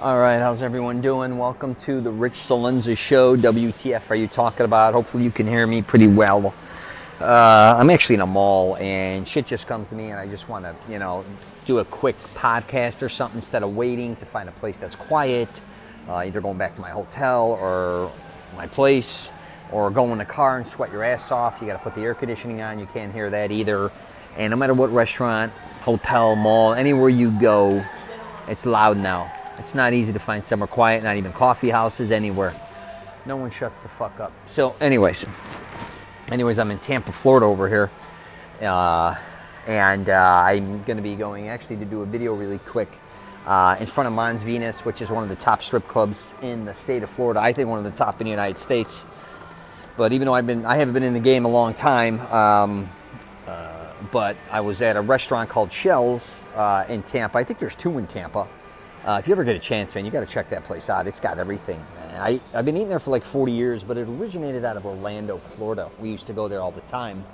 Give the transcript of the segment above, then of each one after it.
All right, how's everyone doing? Welcome to the Rich CELENZA show. WTF are you talking about? Hopefully you can hear me pretty well. I'm actually in a mall and shit just comes to me and I just want to, do a quick podcast or something instead of waiting to find a place that's quiet, either going back to my hotel or my place or go in the car and sweat your ass off. You got to put the air conditioning on. You can't hear that either. And no matter what restaurant, hotel, mall, anywhere you go, it's loud now. It's not easy to find somewhere quiet, not even coffee houses, anywhere. No one shuts the fuck up. So anyways, I'm in Tampa, Florida over here. And I'm going to be going actually to do a video really quick in front of Mons Venus, which is one of the top strip clubs in the state of Florida. I think one of the top in the United States. But even though I haven't been in the game a long time, but I was at a restaurant called Shell's in Tampa. I think there's two in Tampa. If you ever get a chance, man, you got to check that place out. It's got everything. I've been eating there for like 40 years, but it originated out of Orlando, Florida. We used to go there all the time.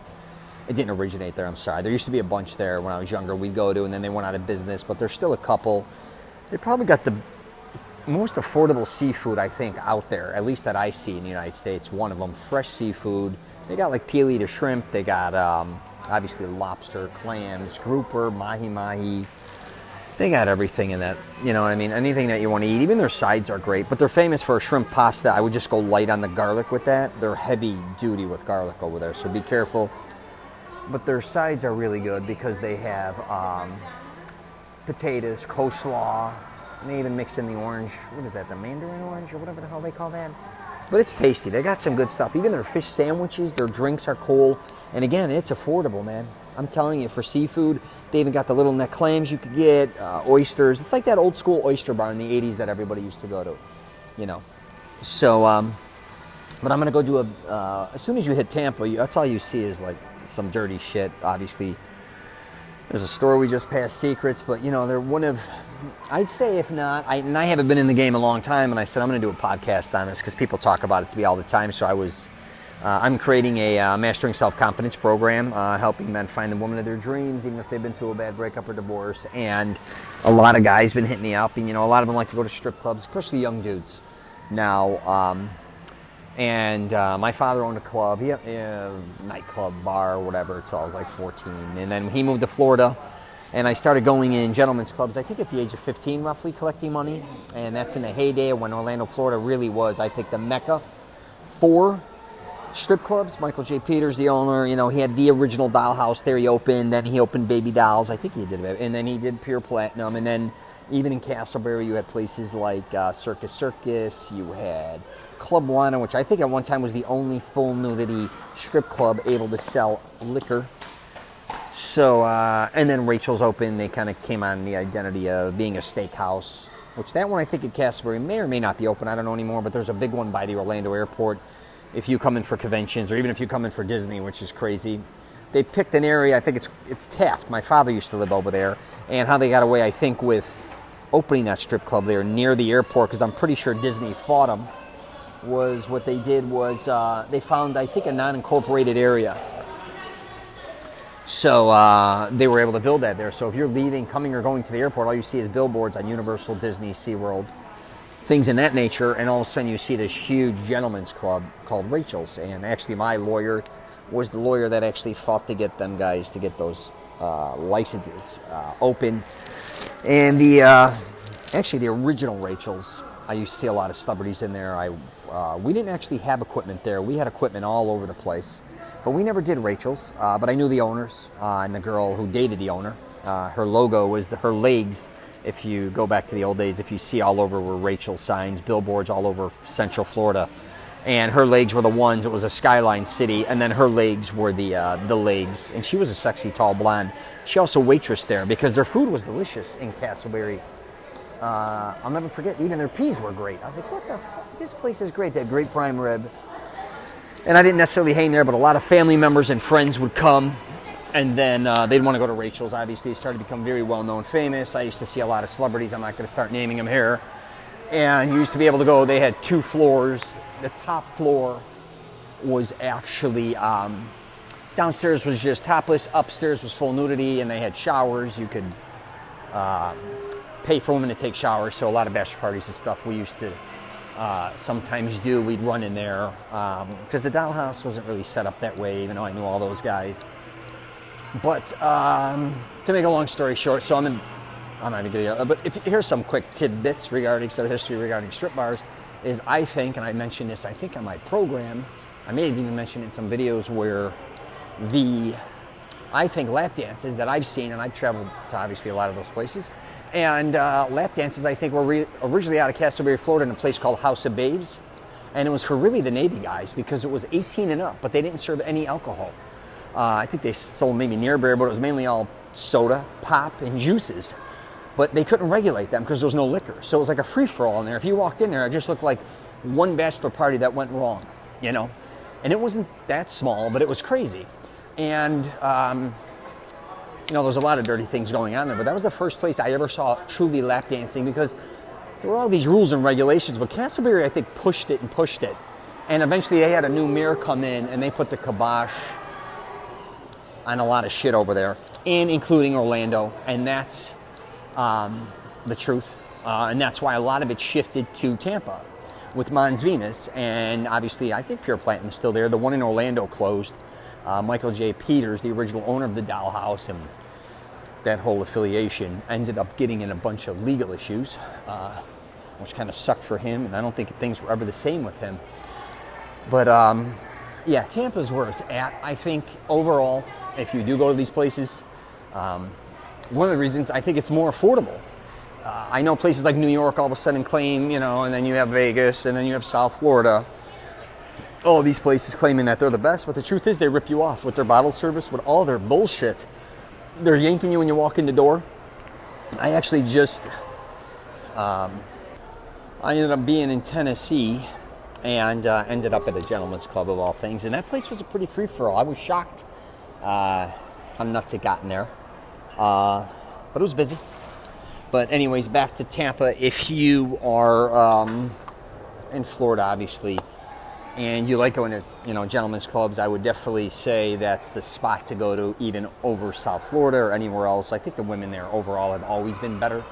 It didn't originate there, I'm sorry. There used to be a bunch there when I was younger we'd go to, and then they went out of business, but there's still a couple. They probably got the most affordable seafood, I think, out there, at least that I see in the United States. One of them, fresh seafood. They got like pili to shrimp. They got, obviously, lobster, clams, grouper, mahi-mahi. They got everything in that, you know what I mean? Anything that you want to eat. Even their sides are great, but they're famous for a shrimp pasta. I would just go light on the garlic with that. They're heavy duty with garlic over there, so be careful. But their sides are really good because they have potatoes, coleslaw, and they even mix in the orange. What is that, the mandarin orange or whatever the hell they call that? But it's tasty. They got some good stuff. Even their fish sandwiches, their drinks are cool. And again, it's affordable, man. I'm telling you, for seafood, they even got the little neck clams you could get, oysters. It's like that old school oyster bar in the 80s that everybody used to go to, So, but I'm going to go do as soon as you hit Tampa, that's all you see is like some dirty shit. Obviously, there's a store we just passed, Secrets, but they're one of, I'd say if not, I haven't been in the game a long time, and I said I'm going to do a podcast on this because people talk about it to me all the time, so I'm creating a Mastering Self-Confidence program, helping men find the woman of their dreams, even if they've been through a bad breakup or divorce. And a lot of guys been hitting me up, and a lot of them like to go to strip clubs, especially young dudes. Now, my father owned a club, nightclub, bar, whatever, until I was like 14. And then he moved to Florida, and I started going in gentlemen's clubs, I think at the age of 15, roughly, collecting money. And that's in the heyday when Orlando, Florida really was, I think, the mecca for strip clubs. Michael J. Peters, the owner, he had the original Dollhouse there. He opened, then he opened Baby Dolls. I think he did it. And then he did Pure Platinum. And then even in Castleberry, you had places like Circus Circus. You had Club Juana, which I think at one time was the only full nudity strip club able to sell liquor. So, and then Rachel's opened. They kind of came on the identity of being a steakhouse, which that one I think at Castleberry may or may not be open. I don't know anymore, but there's a big one by the Orlando airport. If you come in for conventions, or even if you come in for Disney, which is crazy, they picked an area. I think it's Taft. My father used to live over there, and how they got away, I think, with opening that strip club there near the airport, because I'm pretty sure Disney fought them. Was what they did was they found, I think, a non-incorporated area, so they were able to build that there. So if you're leaving, coming, or going to the airport, all you see is billboards on Universal, Disney, SeaWorld, things in that nature, and all of a sudden you see this huge gentleman's club called Rachel's. And actually my lawyer was the lawyer that actually fought to get them guys to get those licenses open. And the original Rachel's, I used to see a lot of celebrities in there. We didn't actually have equipment there. We had equipment all over the place, but we never did Rachel's. But I knew the owners and the girl who dated the owner. Her logo was her legs. If you go back to the old days, if you see all over were Rachel signs, billboards all over Central Florida. And her legs were the ones, it was a skyline city, and then her legs were the legs. And she was a sexy, tall blonde. She also waitressed there because their food was delicious in Castleberry. I'll never forget, even their peas were great. I was like, what the fuck? This place is great. They had great prime rib. And I didn't necessarily hang there, but a lot of family members and friends would come. And then they'd want to go to Rachel's. Obviously, it started to become very well-known, famous. I used to see a lot of celebrities. I'm not going to start naming them here. And you used to be able to go. They had 2 floors. The top floor was actually downstairs was just topless. Upstairs was full nudity, and they had showers. You could pay for women to take showers, so a lot of bachelor parties and stuff we used to sometimes do. We'd run in there because the dollhouse wasn't really set up that way, even though I knew all those guys. But to make a long story short, so I'm not even going to, but here's some quick tidbits regarding some history regarding strip bars. Is I think, and I mentioned this, I think on my program, I may have even mentioned in some videos where I think lap dances that I've seen, and I've traveled to obviously a lot of those places, and lap dances I think were originally out of Castleberry, Florida, in a place called House of Babes, and it was for really the Navy guys because it was 18 and up, but they didn't serve any alcohol. I think they sold maybe near beer, but it was mainly all soda, pop, and juices. But they couldn't regulate them because there was no liquor. So it was like a free-for-all in there. If you walked in there, it just looked like one bachelor party that went wrong, you know? And it wasn't that small, but it was crazy. And, you know, there's a lot of dirty things going on there. But that was the first place I ever saw truly lap dancing because there were all these rules and regulations. But Castleberry, I think, pushed it. And eventually they had a new mayor come in, and they put the kibosh on a lot of shit over there, and including Orlando. And that's the truth, and that's why a lot of it shifted to Tampa with Mons Venus, and obviously I think Pure Platinum's still there. The one in Orlando closed. Michael J. Peters, the original owner of the Dollhouse, and that whole affiliation ended up getting in a bunch of legal issues, which kind of sucked for him, and I don't think things were ever the same with him. But yeah, Tampa's where it's at. I think overall, if you do go to these places, one of the reasons I think it's more affordable. I know places like New York all of a sudden claim, you know, and then you have Vegas, and then you have South Florida. All these places claiming that they're the best, but the truth is they rip you off with their bottle service, with all their bullshit. They're yanking you when you walk in the door. I actually just, I ended up being in Tennessee and ended up at a gentleman's club of all things, and that place was a pretty free-for-all. I was shocked how nuts it got in there. But it was busy. But anyways, back to Tampa. If you are in Florida, obviously, and you like going to, you know, gentlemen's clubs, I would definitely say that's the spot to go to, even over South Florida or anywhere else. I think the women there overall have always been better.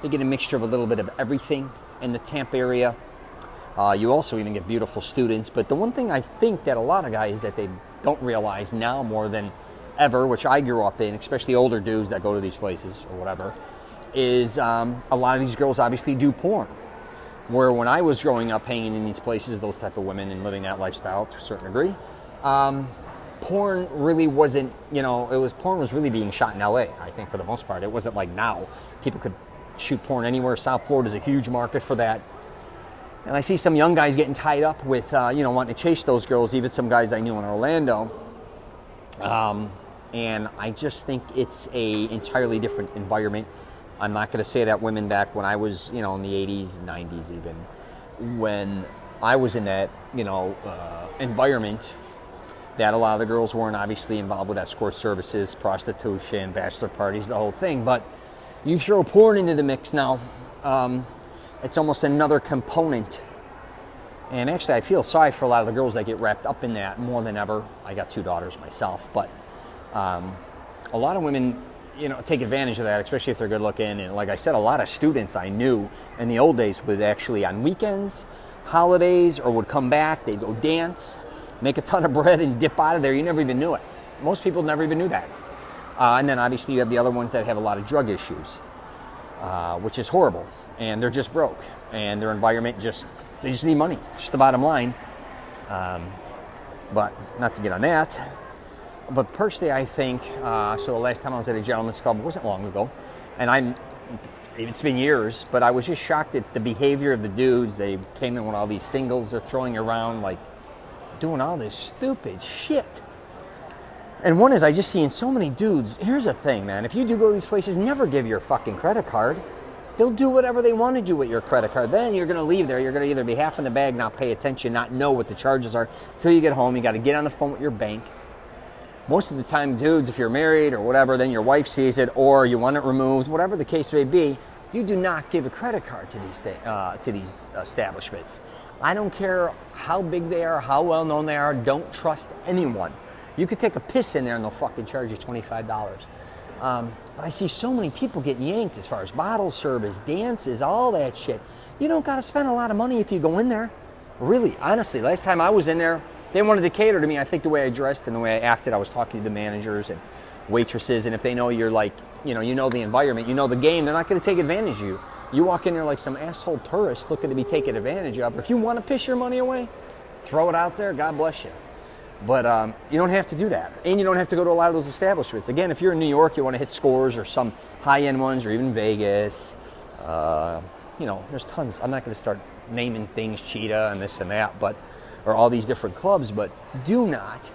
They get a mixture of a little bit of everything in the Tampa area. You also even get beautiful students. But the one thing I think that a lot of guys that they don't realize now more than ever, which I grew up in, especially older dudes that go to these places or whatever, is a lot of these girls obviously do porn. Where when I was growing up hanging in these places, those type of women and living that lifestyle to a certain degree, porn really wasn't, you know, porn was really being shot in LA, I think, for the most part. It wasn't like now. People could shoot porn anywhere. South Florida's a huge market for that. And I see some young guys getting tied up with, you know, wanting to chase those girls, even some guys I knew in Orlando. And I just think it's a entirely different environment. I'm not going to say that women back when I was, you know, in the 80s, 90s even, when I was in that, you know, environment, that a lot of the girls weren't obviously involved with escort services, prostitution, bachelor parties, the whole thing. But you throw porn into the mix now, it's almost another component. And actually, I feel sorry for a lot of the girls that get wrapped up in that more than ever. I got 2 daughters myself, but a lot of women, you know, take advantage of that, especially if they're good looking. And like I said, a lot of students I knew in the old days would actually on weekends, holidays, or would come back, they'd go dance, make a ton of bread, and dip out of there. You never even knew it. Most people never even knew that. And then obviously you have the other ones that have a lot of drug issues, which is horrible. And they're just broke. And their environment they just need money. Just the bottom line. But not to get on that. But personally, I think, so the last time I was at a gentleman's club, it wasn't long ago, and it's been years, but I was just shocked at the behavior of the dudes. They came in with all these singles they're throwing around, like, doing all this stupid shit. And one is, I just seen so many dudes. Here's the thing, man. If you do go to these places, never give your fucking credit card. They'll do whatever they want to do with your credit card. Then you're going to leave there. You're going to either be half in the bag, not pay attention, not know what the charges are. Until you get home, you got to get on the phone with your bank. Most of the time, dudes, if you're married or whatever, then your wife sees it, or you want it removed, whatever the case may be, you do not give a credit card to these establishments. I don't care how big they are, how well known they are. Don't trust anyone. You could take a piss in there and they'll fucking charge you $25. But I see so many people getting yanked as far as bottle service, dances, all that shit. You don't got to spend a lot of money if you go in there. Really, honestly, last time I was in there, they wanted to cater to me. I think the way I dressed and the way I acted, I was talking to the managers and waitresses, and if they know you're like, you know the environment, you know the game, they're not going to take advantage of you. You walk in there like some asshole tourist looking to be taken advantage of. If you want to piss your money away, throw it out there, God bless you. But you don't have to do that. And you don't have to go to a lot of those establishments. Again, if you're in New York, you want to hit Scores or some high-end ones, or even Vegas. There's tons. I'm not going to start naming things, Cheetah and this and that, or all these different clubs, but do not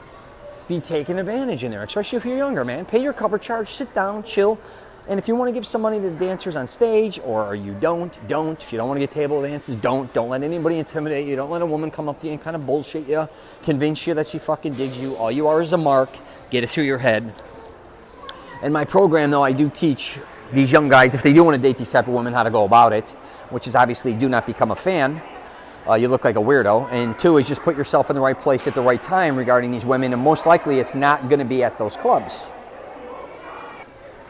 be taken advantage in there, especially if you're younger, man. Pay your cover charge, sit down, chill. And if you want to give some money to the dancers on stage, or you don't. If you don't want to get table dances, don't let anybody intimidate you. Don't let a woman come up to you and kind of bullshit you, convince you that she fucking digs you. All you are is a mark. Get it through your head. In my program, though, I do teach these young guys, if they do want to date these type of women, how to go about it, which is obviously do not become a fan. You look like a weirdo. And 2 is just put yourself in the right place at the right time regarding these women, and most likely it's not going to be at those clubs.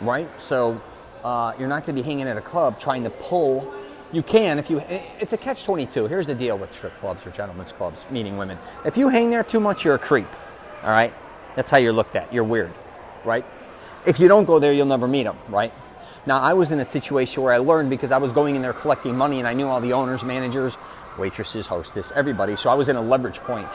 Right? So you're not going to be hanging at a club trying to pull. You can if you. It's a catch-22. Here's the deal with strip clubs or gentlemen's clubs, meeting women. If you hang there too much, you're a creep. All right? That's how you're looked at. You're weird. Right? If you don't go there, you'll never meet them. Right? Now, I was in a situation where I learned because I was going in there collecting money, and I knew all the owners, managers, waitresses, hostess, everybody. So I was in a leverage point.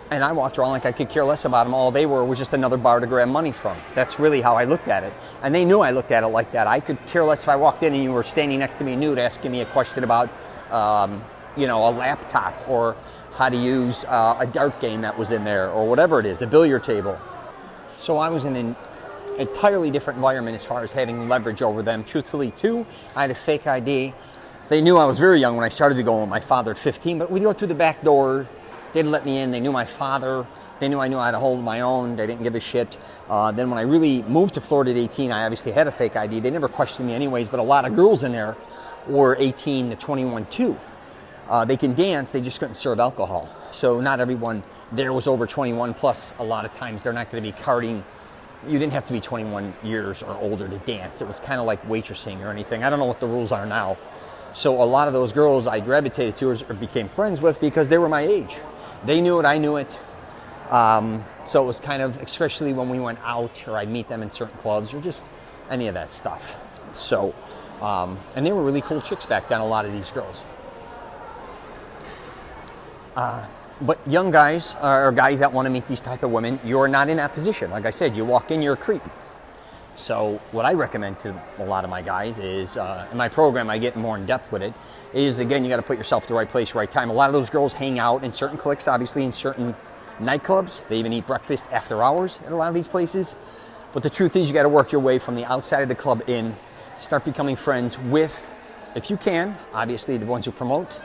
And I walked around like I could care less about them. All they were was just another bar to grab money from. That's really how I looked at it. And they knew I looked at it like that. I could care less if I walked in and you were standing next to me nude asking me a question about, a laptop or how to use a dart game that was in there or whatever it is, a billiard table. So I was in an entirely different environment as far as having leverage over them. Truthfully, too, I had a fake ID. They knew I was very young when I started to go with my father at 15, but we'd go through the back door. They didn't let me in. They knew my father. They knew I knew how to hold my own. They didn't give a shit. Then when I really moved to Florida at 18, I obviously had a fake ID. They never questioned me anyways, but a lot of girls in there were 18 to 21 too. They can dance, they just couldn't serve alcohol. So not everyone there was over 21, plus a lot of times they're not going to be carding. You didn't have to be 21 years or older to dance. It was kind of like waitressing or anything. I don't know what the rules are now. So a lot of those girls I gravitated to or became friends with because they were my age. They knew it, I knew it. So it was kind of, especially when we went out or I'd meet them in certain clubs or just any of that stuff. So, and they were really cool chicks back then, a lot of these girls. But young guys or guys that want to meet these type of women, you're not in that position. Like I said, you walk in, you're a creep. So what I recommend to a lot of my guys is, in my program, I get more in depth with it, is again, you got to put yourself at the right place, right time. A lot of those girls hang out in certain cliques, obviously in certain nightclubs. They even eat breakfast after hours at a lot of these places. But the truth is you got to work your way from the outside of the club in, start becoming friends with, if you can, obviously the ones who promote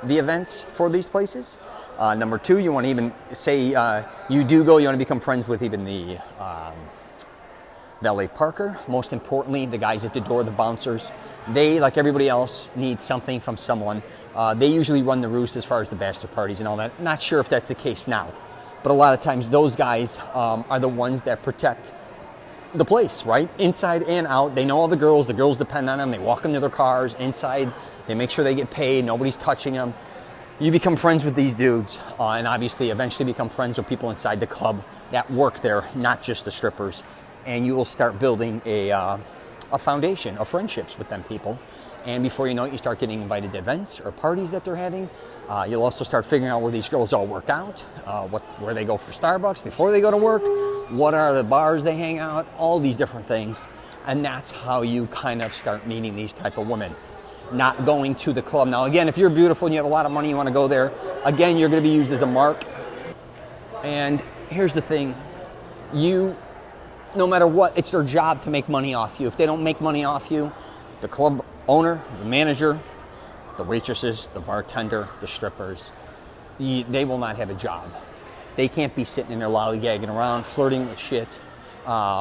the events for these places. Number 2, you want to even say you do go, you want to become friends with even the valet parker. Most importantly, the guys at the door, the bouncers. They, like everybody else, need something from someone. They usually run the roost as far as the bachelor parties and all that. Not sure if that's the case now, but a lot of times those guys are the ones that protect the place, right? Inside and out. They know all the girls depend on them. They walk them to their cars. Inside, they make sure they get paid. Nobody's touching them. You become friends with these dudes, and obviously eventually become friends with people inside the club that work there, not just the strippers. And you will start building a foundation of friendships with them people. And before you know it, you start getting invited to events or parties that they're having. You'll also start figuring out where these girls all work out, where they go for Starbucks before they go to work, what are the bars they hang out, all these different things. And that's how you kind of start meeting these type of women. Not going to the club. Now, again, if you're beautiful and you have a lot of money, you want to go there, again, you're going to be used as a mark. And here's the thing. No matter what, it's their job to make money off you. If they don't make money off you, the club owner, the manager, the waitresses, the bartender, the strippers, they will not have a job. They can't be sitting in there lollygagging around, flirting with shit,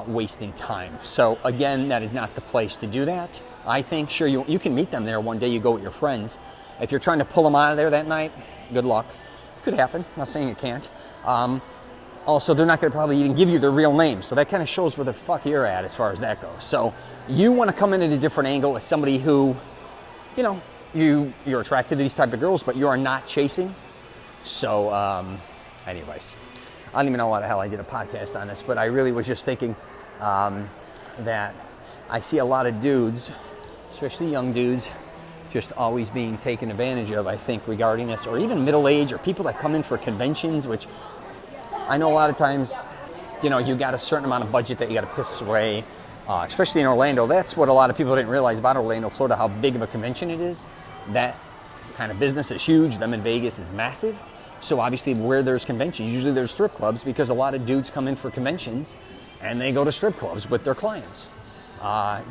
wasting time. So again, that is not the place to do that. I think, sure, you can meet them there one day, you go with your friends. If you're trying to pull them out of there that night, good luck. It could happen, I'm not saying it can't. Also, they're not going to probably even give you their real name. So that kind of shows where the fuck you're at as far as that goes. So you want to come in at a different angle as somebody who, you're attracted to these type of girls, but you are not chasing. So, anyways, I don't even know why the hell I did a podcast on this, but I really was just thinking that I see a lot of dudes, especially young dudes, just always being taken advantage of, I think, regarding this, or even middle age, or people that come in for conventions, which I know a lot of times, you got a certain amount of budget that you got to piss away, especially in Orlando. That's what a lot of people didn't realize about Orlando, Florida, how big of a convention it is. That kind of business is huge. Them in Vegas is massive. So obviously where there's conventions, usually there's strip clubs, because a lot of dudes come in for conventions and they go to strip clubs with their clients.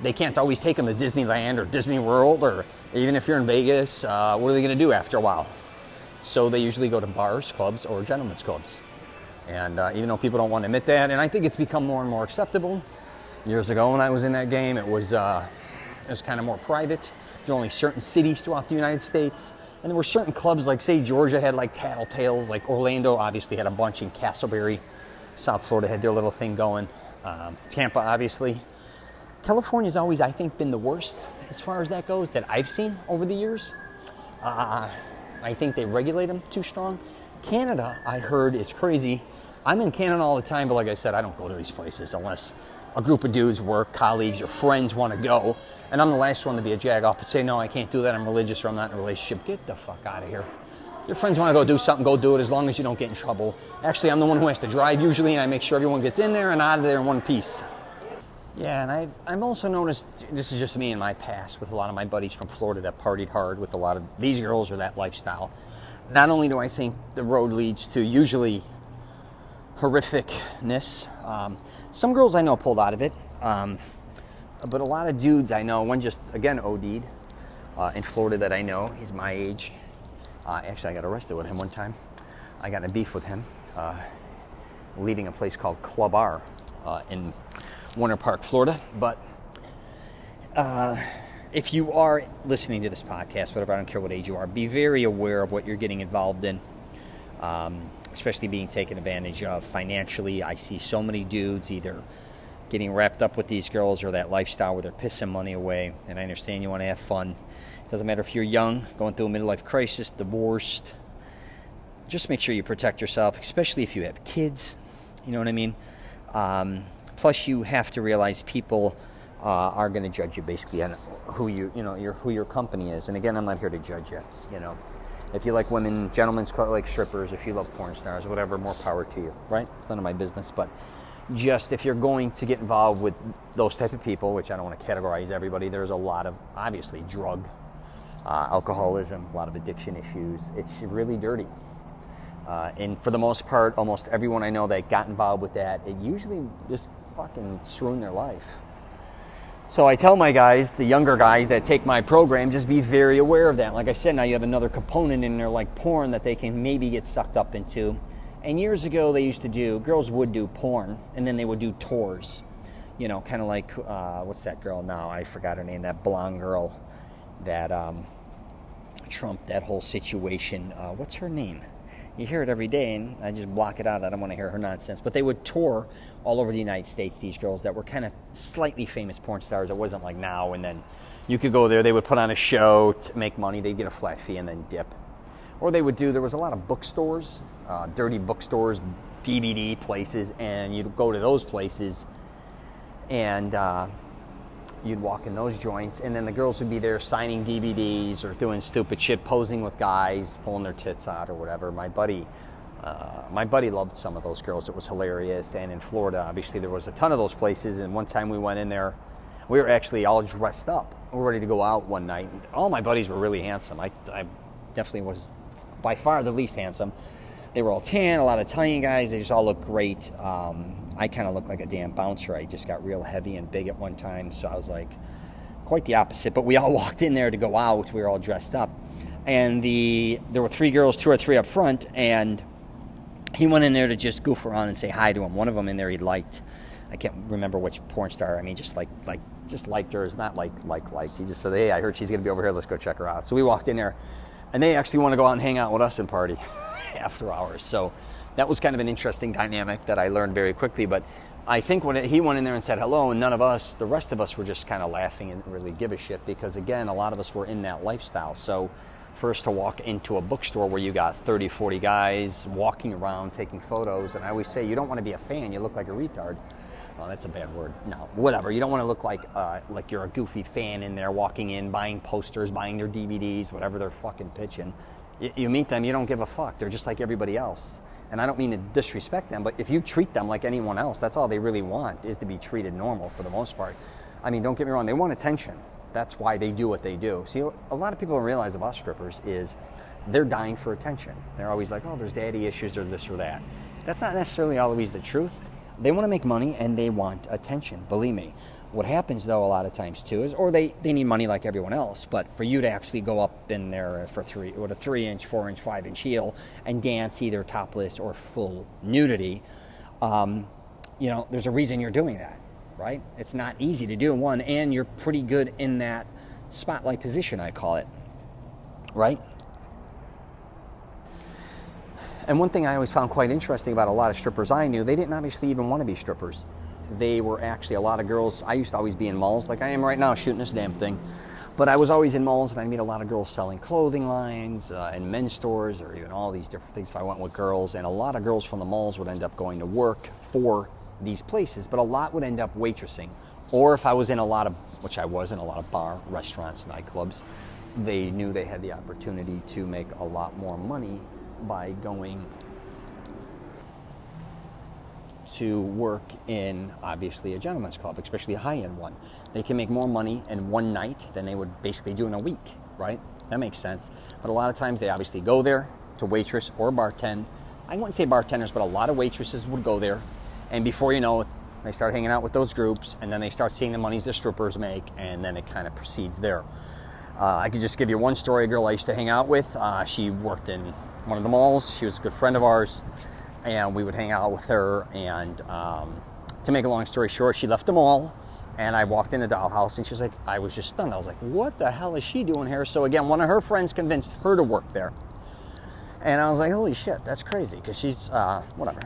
They can't always take them to Disneyland or Disney World, or even if you're in Vegas, what are they going to do after a while? So they usually go to bars, clubs, or gentlemen's clubs. And even though people don't want to admit that, and I think it's become more and more acceptable. Years ago when I was in that game, it was kind of more private. There were only certain cities throughout the United States. And there were certain clubs, like, say, Georgia had, like, Tattletales. Like, Orlando obviously had a bunch in Castleberry. South Florida had their little thing going. Tampa, obviously. California's always, I think, been the worst as far as that goes that I've seen over the years. I think they regulate them too strong. Canada, I heard, is crazy. I'm in Canada all the time, but like I said, I don't go to these places unless a group of dudes, work, colleagues, or friends want to go. And I'm the last one to be a jag-off and say, no, I can't do that. I'm religious or I'm not in a relationship. Get the fuck out of here. Your friends want to go do something, go do it, as long as you don't get in trouble. Actually, I'm the one who has to drive usually, and I make sure everyone gets in there and out of there in one piece. Yeah, and I've also noticed, this is just me in my past, with a lot of my buddies from Florida that partied hard with a lot of these girls or that lifestyle. Not only do I think the road leads to usually horrificness, some girls I know pulled out of it, but a lot of dudes I know, one just, again, OD'd in Florida that I know. He's my age. Actually, I got arrested with him one time. I got in a beef with him, leaving a place called Club R in Winter Park, Florida. But if you are listening to this podcast, whatever, I don't care what age you are, be very aware of what you're getting involved in, especially being taken advantage of financially. I see so many dudes either getting wrapped up with these girls or that lifestyle where they're pissing money away. And I understand you want to have fun. It doesn't matter if you're young, going through a midlife crisis, divorced. Just make sure you protect yourself, especially if you have kids. You know what I mean? Plus, you have to realize people are going to judge you basically on who who your company is. And again, I'm not here to judge you. If you like women, gentlemen's club, like strippers, if you love porn stars, whatever, more power to you, right? It's none of my business. But just if you're going to get involved with those type of people, which I don't want to categorize everybody, there's a lot of, obviously, drug, alcoholism, a lot of addiction issues. It's really dirty. And for the most part, almost everyone I know that got involved with that, it usually just fucking ruined their life. So I tell my guys, the younger guys that take my program, just be very aware of that. Like I said, now you have another component in there like porn that they can maybe get sucked up into. And years ago, girls would do porn, and then they would do tours. Kind of like, what's that girl now? I forgot her name, that blonde girl that trumped that whole situation. What's her name? You hear it every day, and I just block it out. I don't want to hear her nonsense. But they would tour all over the United States, these girls that were kind of slightly famous porn stars. It wasn't like now, and then you could go there. They would put on a show to make money. They'd get a flat fee and then dip. Or there was a lot of bookstores, dirty bookstores, DVD places, and you'd go to those places, and you'd walk in those joints, and then the girls would be there signing DVDs or doing stupid shit, posing with guys, pulling their tits out or whatever. My buddy loved some of those girls. It was hilarious. And in Florida, obviously, there was a ton of those places. And one time we went in there, we were actually all dressed up. We were ready to go out one night. And all my buddies were really handsome. I definitely was by far the least handsome. They were all tan, a lot of Italian guys. They just all looked great. I kind of looked like a damn bouncer. I just got real heavy and big at one time. So I was like quite the opposite. But we all walked in there to go out. We were all dressed up. And there were 3 girls, 2 or 3 up front. And he went in there to just goof around and say hi to him. One of them in there he liked. I can't remember which porn star. I mean, just liked her. It's not liked. He just said, hey, I heard she's going to be over here. Let's go check her out. So we walked in there. And they actually want to go out and hang out with us and party after hours. So that was kind of an interesting dynamic that I learned very quickly. But I think when he went in there and said hello, and none of us, the rest of us, were just kind of laughing and really give a shit, because again, a lot of us were in that lifestyle. So for us to walk into a bookstore where you got 30, 40 guys walking around taking photos, and I always say, you don't want to be a fan, you look like a retard. Well, that's a bad word. No, whatever. You don't want to look like you're a goofy fan in there walking in, buying posters, buying their DVDs, whatever they're fucking pitching. You meet them, you don't give a fuck. They're just like everybody else. And I don't mean to disrespect them, but if you treat them like anyone else, that's all they really want, is to be treated normal for the most part. I mean, don't get me wrong, they want attention. That's why they do what they do. See, a lot of people don't realize about strippers is they're dying for attention. They're always like, oh, there's daddy issues or this or that. That's not necessarily always the truth. They want to make money and they want attention, believe me. What happens, though, a lot of times, too, is, or they need money like everyone else, but for you to actually go up in there with a 3-inch, 4-inch, 5-inch heel and dance either topless or full nudity, there's a reason you're doing that, right? It's not easy to do, one, and you're pretty good in that spotlight position, I call it, right? And one thing I always found quite interesting about a lot of strippers I knew, they didn't obviously even want to be strippers. They were actually, a lot of girls, I used to always be in malls, like I am right now shooting this damn thing, but I was always in malls and I'd meet a lot of girls selling clothing lines and men's stores, or even all these different things if I went with girls, and a lot of girls from the malls would end up going to work for these places, but a lot would end up waitressing. Or if I was in a lot of, which I was in a lot of bar, restaurants, nightclubs, they knew they had the opportunity to make a lot more money by going to work in, obviously, a gentleman's club, especially a high-end one. They can make more money in one night than they would basically do in a week, right? That makes sense. But a lot of times they obviously go there to waitress or bartend. I wouldn't say bartenders, but a lot of waitresses would go there. And before you know it, they start hanging out with those groups, and then they start seeing the monies the strippers make, and then it kind of proceeds there. I could just give you one story. A girl I used to hang out with, she worked in one of the malls. She was a good friend of ours, and we would hang out with her. And to make a long story short, she left the mall, and I walked in the dollhouse, and she was like, I was just stunned. I was like, what the hell is she doing here? So again, one of her friends convinced her to work there. And I was like, holy shit, that's crazy, because she's, whatever.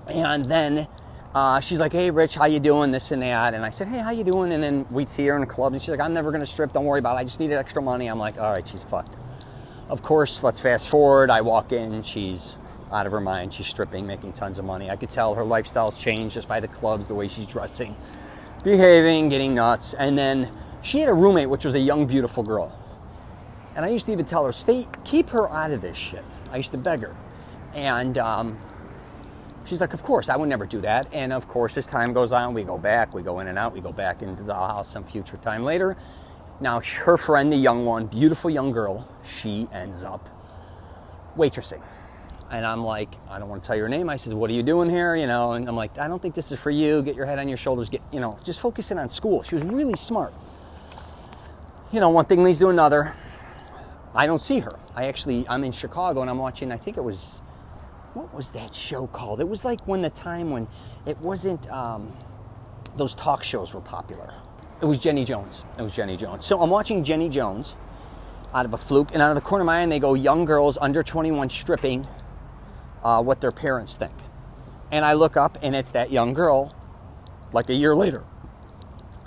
And then she's like, hey, Rich, how you doing, this and that. And I said, hey, how you doing? And then we'd see her in a club, and she's like, I'm never going to strip, don't worry about it, I just needed extra money. I'm like, all right, she's fucked. Of course, let's fast forward. I walk in, she's out of her mind, she's stripping, making tons of money. I could tell her lifestyle's changed just by the clubs, the way she's dressing, behaving, getting nuts. And then she had a roommate, which was a young, beautiful girl. And I used to even tell her, keep her out of this shit. I used to beg her. And she's like, of course, I would never do that. And of course, as time goes on, we go back, we go in and out, we go back into the house some future time later. Now, her friend, the young one, beautiful young girl, she ends up waitressing. And I'm like, I don't want to tell you her name. I says, what are you doing here? And I'm like, I don't think this is for you. Get your head on your shoulders. Just focus in on school. She was really smart. One thing leads to another. I don't see her. I'm in Chicago, and I'm watching, I think it was, what was that show called? It was like when it wasn't, those talk shows were popular. It was Jenny Jones. So I'm watching Jenny Jones out of a fluke, and out of the corner of my eye, they go, young girls under 21 stripping, what their parents think. And I look up, and it's that young girl, like a year later.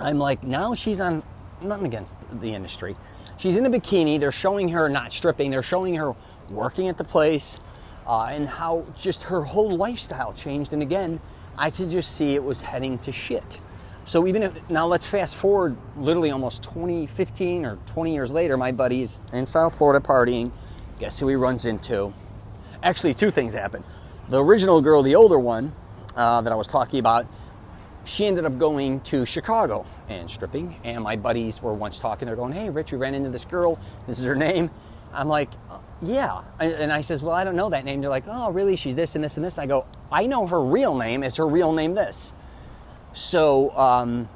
I'm like, now she's on, nothing against the industry. She's in a bikini. They're showing her not stripping. They're showing her working at the place, and how just her whole lifestyle changed. And again, I could just see it was heading to shit. So now let's fast forward literally almost 15 or 20 years later, my buddy's in South Florida partying. Guess who he runs into? Actually, two things happened. The original girl, the older one that I was talking about, she ended up going to Chicago and stripping. And my buddies were once talking. They're going, hey, Rich, we ran into this girl. This is her name. I'm like, yeah. And I says, well, I don't know that name. They're like, oh, really? She's this and this and this. I go, I know her real name. Is her real name this? So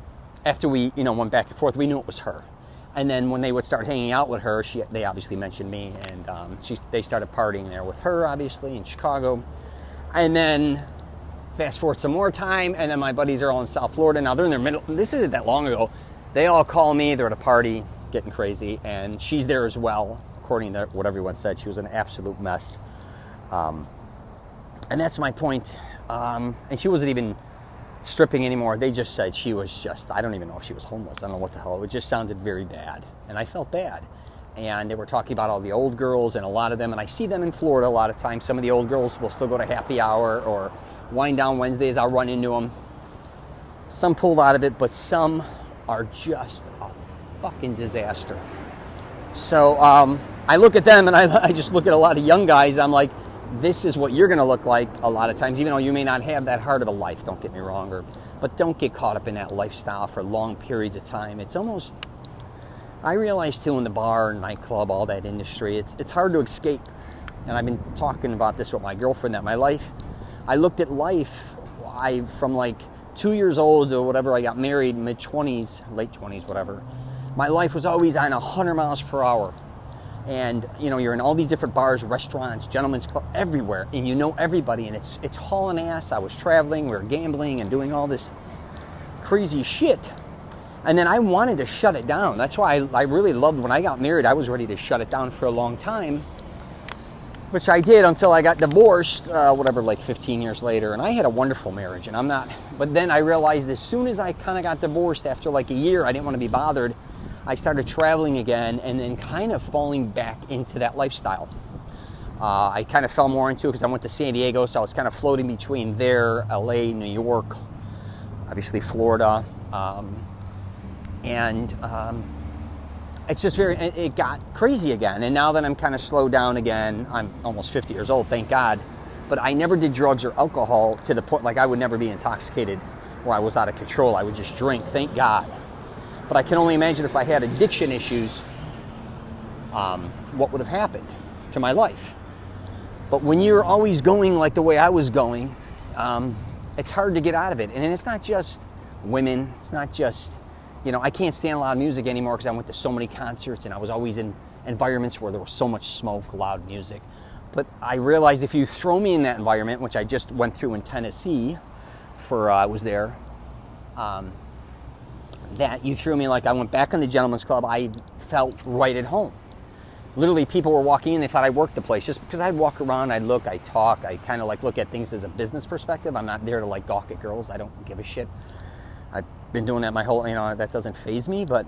after we, went back and forth, we knew it was her. And then when they would start hanging out with her, they obviously mentioned me, and they started partying there with her, obviously, in Chicago. And then fast forward some more time, and then my buddies are all in South Florida. Now they're in their middle. This isn't that long ago. They all call me. They're at a party, getting crazy, and she's there as well. According to what everyone said, she was an absolute mess. And that's my point. And she wasn't even stripping anymore. They just said she was just, I don't even know if she was homeless. I don't know what the hell. It just sounded very bad. And I felt bad. And they were talking about all the old girls and a lot of them. And I see them in Florida a lot of times. Some of the old girls will still go to happy hour or wind down Wednesdays. I'll run into them. Some pulled out of it, but some are just a fucking disaster. So I look at them and I just look at a lot of young guys. I'm like, this is what you're going to look like a lot of times, even though you may not have that hard of a life, don't get me wrong. But don't get caught up in that lifestyle for long periods of time. It's almost, I realize too, in the bar, nightclub, all that industry, it's hard to escape. And I've been talking about this with my girlfriend, that my life, I looked at life, from like 2 years old or whatever, I got married, mid-20s, late 20s, whatever. My life was always on 100 miles per hour. And, you know, you're in all these different bars, restaurants, gentlemen's club, everywhere. And you know everybody, and it's hauling ass. I was traveling, we were gambling and doing all this crazy shit. And then I wanted to shut it down. That's why I really loved, when I got married, I was ready to shut it down for a long time. Which I did until I got divorced, like 15 years later. And I had a wonderful marriage, and but then I realized as soon as I kind of got divorced, after like a year, I didn't want to be bothered. I started traveling again and then kind of falling back into that lifestyle. I kind of fell more into it because I went to San Diego, so I was kind of floating between there, LA, New York, obviously Florida. It's just it got crazy again. And now that I'm kind of slowed down again, I'm almost 50 years old, thank God. But I never did drugs or alcohol to the point, like I would never be intoxicated or I was out of control. I would just drink, thank God. But I can only imagine if I had addiction issues, what would have happened to my life. But when you're always going like the way I was going, it's hard to get out of it. And it's not just women. It's not just, you know, I can't stand loud music anymore because I went to so many concerts and I was always in environments where there was so much smoke, loud music. But I realized if you throw me in that environment, which I just went through in Tennessee I was there, that you threw me, like I went back in the gentleman's club, I felt right at home. Literally, people were walking in, they thought I worked the place just because I'd walk around, I'd look, I'd talk, I kind of like look at things as a business perspective. I'm not there to like gawk at girls. I don't give a shit. I've been doing that my whole, that doesn't faze me, but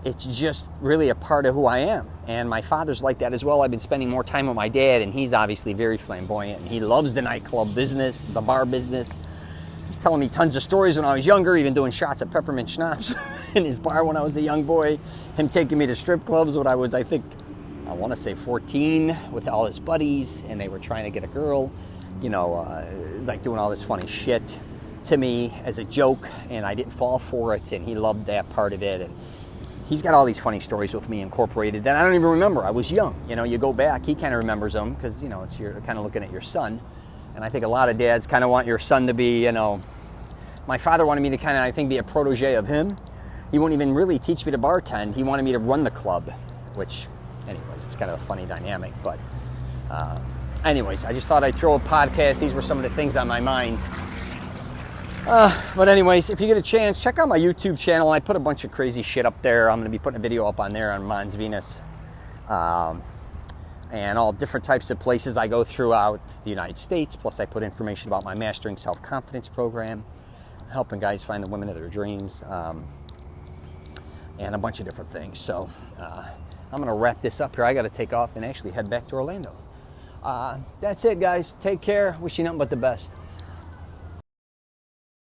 it's just really a part of who I am. And my father's like that as well. I've been spending more time with my dad, and he's obviously very flamboyant, and he loves the nightclub business, the bar business. He's telling me tons of stories when I was younger, even doing shots of peppermint schnapps in his bar when I was a young boy. Him taking me to strip clubs when I was, I want to say 14, with all his buddies, and they were trying to get a girl, like doing all this funny shit to me as a joke, and I didn't fall for it, and he loved that part of it. And he's got all these funny stories with me incorporated that I don't even remember. I was young. You go back, he kind of remembers them because, it's you're kind of looking at your son. And I think a lot of dads kind of want your son to be, my father wanted me to kind of, I think, be a protege of him. He wouldn't even really teach me to bartend. He wanted me to run the club, which, anyways, it's kind of a funny dynamic. But anyways, I just thought I'd throw a podcast. These were some of the things on my mind. But anyways, if you get a chance, check out my YouTube channel. I put a bunch of crazy shit up there. I'm going to be putting a video up on there on Mons Venus. And all different types of places I go throughout the United States. Plus I put information about my Mastering Self-Confidence program, helping guys find the women of their dreams, and a bunch of different things. So I'm going to wrap this up here. I got to take off and actually head back to Orlando. That's it, guys. Take care. Wish you nothing but the best.